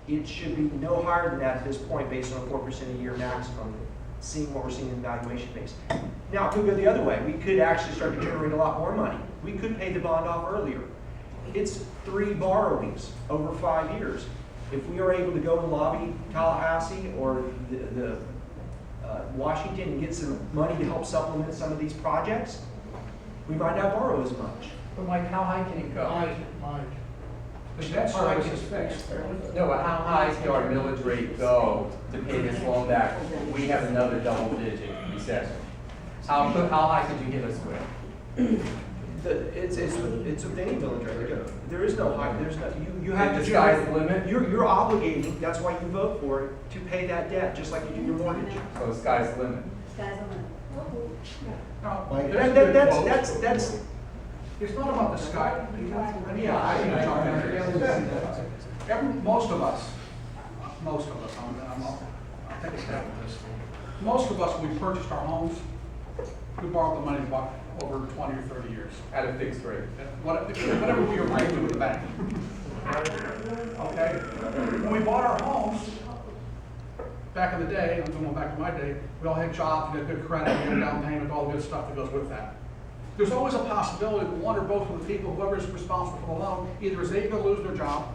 it should be no higher than that at this point based on a 4% a year maximum, seeing what we're seeing in the valuation base. Now, it could go the other way. We could actually start to generate a lot more money. We could pay the bond off earlier. It's 3 borrowings over 5 years. If we are able to go and lobby Tallahassee or the Washington and get some money to help supplement some of these projects, we might not borrow as much. But Mike, how high can it go? The debt service is fixed. No, but how high can our millage rate go to pay this loan back? We have another double-digit recession. How high could you hit us with? It's with any village rate. There is no high. There's no. You have The to. sky's the limit? You're obligating. That's why you vote for it, to pay that debt, just like you do your mortgage. So the sky's the limit. Sky's the limit. No, Mike, That's. it's not about the sky. Most of us, I'll take a stab at this. Most of us, when we purchased our homes, we borrowed the money about over 20 or 30 years. At a fixed rate. Whatever we were paying to with the bank. Okay? When we bought our homes, back in the day, I'm going back to my day, we all had jobs, we had good credit, we had down payment, all the good stuff that goes with that. There's always a possibility that one or both of the people, whoever is responsible for the loan, either is able to lose their job,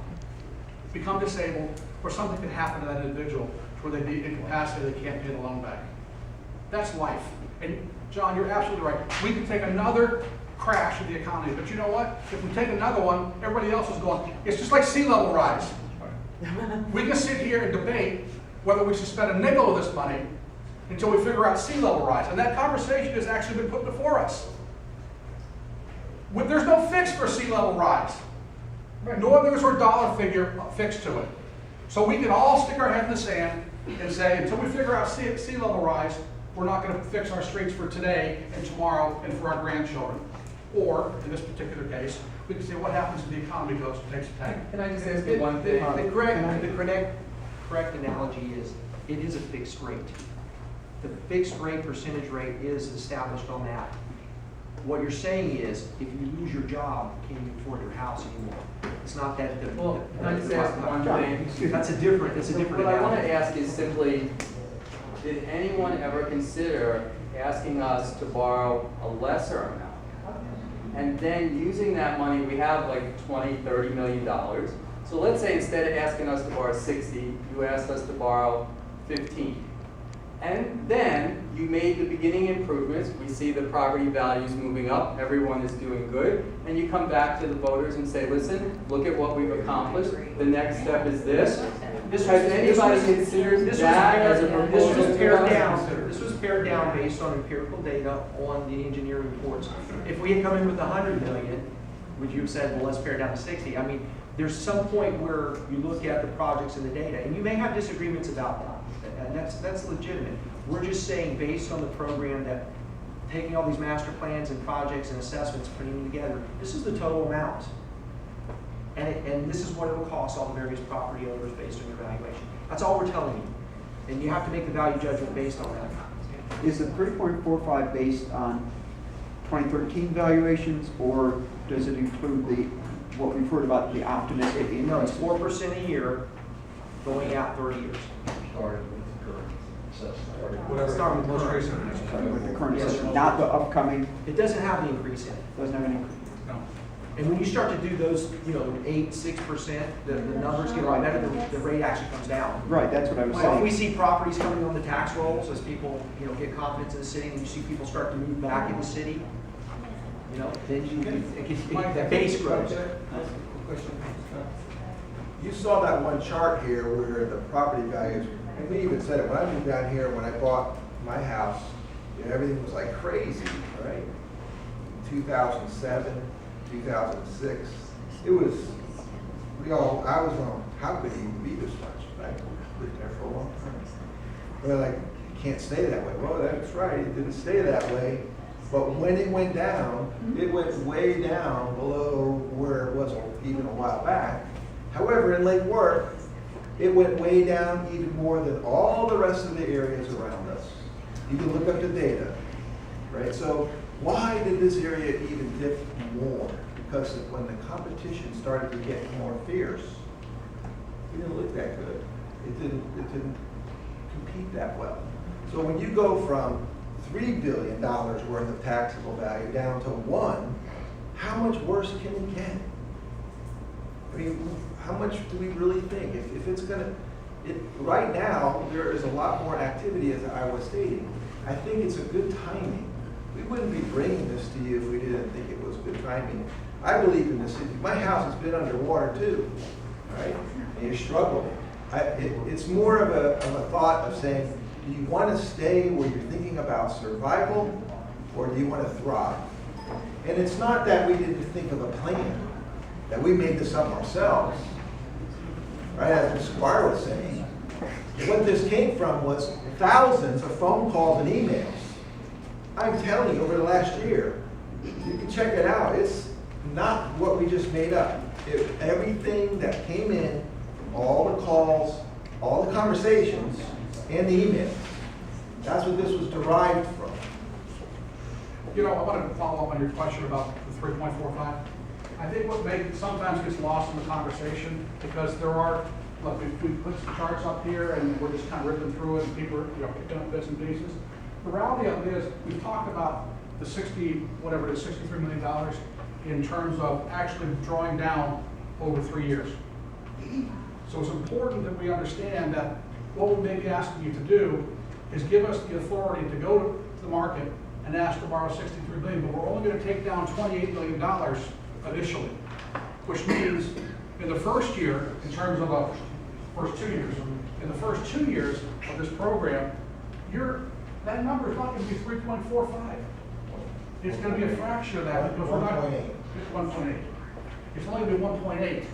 become disabled, or something could happen to that individual to where they'd be incapacitated, they can't pay the loan back. That's life. And John, you're absolutely right. We could take another crash in the economy, but you know what? If we take another one, everybody else is going. It's just like sea level rise. We can sit here and debate whether we should spend a nickel of this money until we figure out sea level rise. And that conversation has actually been put before us. There's no fix for sea level rise, nor there's a dollar figure fixed to it. So we can all stick our head in the sand and say, until we figure out sea level rise, we're not going to fix our streets for today and tomorrow and for our grandchildren. Or, in this particular case, we can say what happens if the economy goes and takes a tank. Can I just ask you one thing? The correct analogy is, it is a fixed rate. The fixed rate, percentage rate is established on that. What you're saying is, if you lose your job, can you afford your house anymore? It's not that. Well, can I just ask one thing? That's a different What I want to analogy. ask is simply, did anyone ever consider asking us to borrow a lesser amount? And then using that money, we have like $20, $30 million. So let's say instead of asking us to borrow 60, you asked us to borrow 15. And then you made the beginning improvements. We see the property values moving up. Everyone is doing good. And you come back to the voters and say, listen, look at what we've accomplished. The next step is this. Has anybody considered that as a proposal? This was pared down based on empirical data on the engineering reports. If we had come in with 100 million, would you have said, well, let's pare it down to 60? I mean, there's some point where you look at the projects and the data, and you may have disagreements about that, and that's legitimate. We're just saying, based on the program, that taking all these master plans and projects and assessments, putting them together, this is the total amount. And this is what it will cost all the various property owners based on your valuation. That's all we're telling you. And you have to make the value judgment based on that. is the 3.45 based on 2013 valuations, or does it include what we've heard about the optimistic? No, it's 4% a year going out 30 years. Started with the current assessment. Whatever. Start with Most current. recent. With the current Yes, system, sir. not the upcoming, It doesn't have the increase in it. doesn't have any increase. No. And when you start to do those, 8, 6%, the numbers get a lot better, the rate actually comes down. Right, that's what I was Like when we saying. see properties coming on the tax rolls, as people, get confidence in the city, and you see people start to move back in the city, then the base grows. You saw that one chart here where the property values, and we even said it, when I moved down here, when I bought my house, everything was like crazy, right? 2007, 2006, it was, I was going, how could it even be this much? I lived there for a long time. They're like, it can't stay that way. Well, that's right, it didn't stay that way. But when it went down, it went way down below where it was even a while back. However, in Lake Worth, it went way down even more than all the rest of the areas around us. You can look up the data, right? So why did this area even dip more? Because when the competition started to get more fierce, it didn't look that good. to compete that well. So when you go from $3 billion worth of taxable value down to 1, how much worse can it get? I mean, how much do we really think? If it's gonna, right now, there is a lot more activity, as I was stating. I think it's a good timing. We wouldn't be bringing this to you if we didn't think it was good timing. I believe in this city. My house has been underwater too, right? And you struggle. It's more of a thought of saying, do you want to stay where you're thinking about survival, or do you want to thrive? And it's not that we didn't think of a plan, that we made this up ourselves, right? As Mr. Squire was saying, what this came from was thousands of phone calls and emails. I'm telling you, over the last year, you can check it out. It's not what we just made up. Everything that came in, all the calls, all the conversations, and the emails. That's what this was derived from. You know, I wanted to follow up on your question about the 3.45. I think what sometimes gets lost in the conversation, because there are, look, we put some charts up here and we're just kind of ripping through it and people are, picking up bits and pieces. The reality of it is, we've talked about the $63 million in terms of actually drawing down over 3 years. So it's important that we understand that what we may be asking you to do is give us the authority to go to the market and ask to borrow $63 billion, but we're only going to take down $28 million initially, which means in the first year, in terms of the first 2 years, in the first 2 years of this program, that number is not going to be 3.45. It's going to be a fraction of that because we're not. 1.8. It's 1.8. It's only going to be 1.8.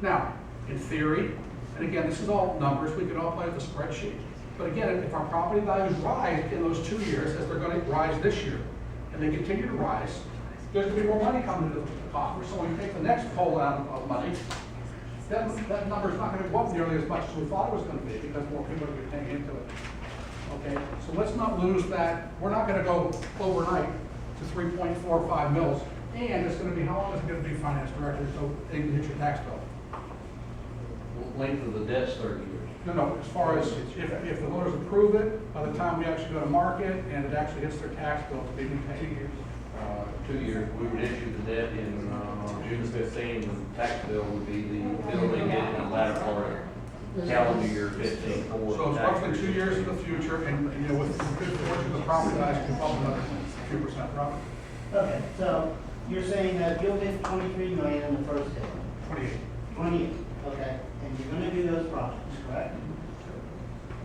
Now, in theory, and again, this is all numbers, we can all play with the spreadsheet. But again, if our property values rise in those 2 years, as they're going to rise this year, and they continue to rise, there's going to be more money coming into the coffer. So when you take the next poll out of money, that number is not going to go up nearly as much as we thought it was going to be because more people are going to be paying into it. Okay, so let's not lose that. We're not going to go overnight to 3.45 mils. And it's going to be, how long is it going to be, Finance Director, so they can hit your tax bill? Length of the debt's 30 years. No, as far as if the voters approve it, by the time we actually go to market and it actually hits their tax bill, they can pay 2 years. 2 years, we would issue the debt in June 15, the tax bill would be the building in the latter part of calendar year 15. So it's roughly 2 years in the future, and with good fortune, the property values can bump another 2% probably. Okay, so you're saying that you'll get 23 million in the first hit, 28. 28, okay, and you're gonna do those projects, correct?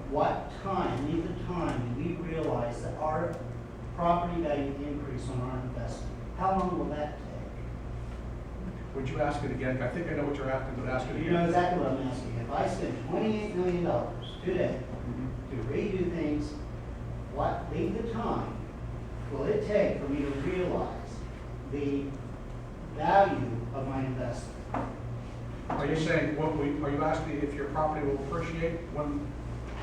What time, leave the time, do we realize that our property value increase on our investment? How long will that take? Would you ask it again? I think I know what you're asking, but ask it again. You know exactly what I'm asking. If I spend $28 million today to redo things, what leave the time will it take for me to realize the value of my investment? Are you saying, are you asking if your property will appreciate when?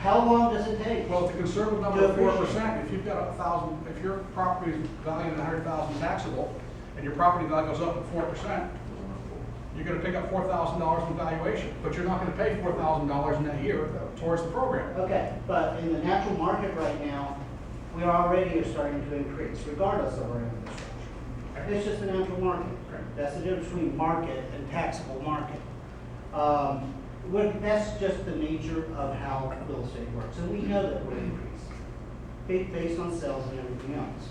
How long does it take? Well, if the conservative number To of appreciate. 4%, if you've got 1,000, if your property is valued at 100,000 taxable, and your property value goes up at 4%, you're gonna pick up $4,000 in valuation, but you're not gonna pay $4,000 in that year towards the program. Okay, but in the natural market right now, we already are starting to increase regardless of our infrastructure. It's just a natural market. That's the difference between market and taxable market. That's just the nature of how real estate works, and we know that we're increasing based on sales and everything else.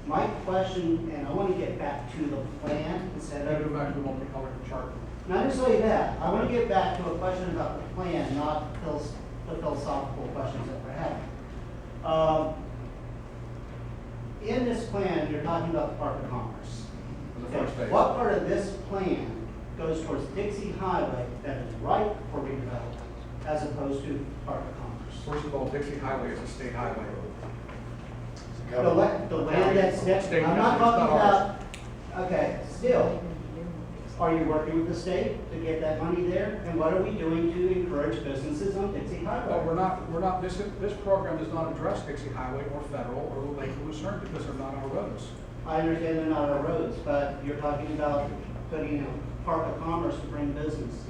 My question, and I want to get back to the plan instead Go of, back to the multicolored chart. not necessarily that, I want to get back to a question about the plan, not the philosophical questions that we're having. In this plan, you're talking about the Park of Commerce. The first phase. What part of this plan goes towards Dixie Highway that is ripe for redevelopment as opposed to Park of Commerce? First of all, Dixie Highway is a state highway. The land that's next, State I'm not highway, it's talking not about, okay, still, are you working with the state to get that money there? And what are we doing to encourage businesses on Dixie But Highway? this program does not address Dixie Highway or Federal or Lake Lucerne because they're not our roads. I understand they're not our roads, but you're talking about putting a Park of Commerce to bring business.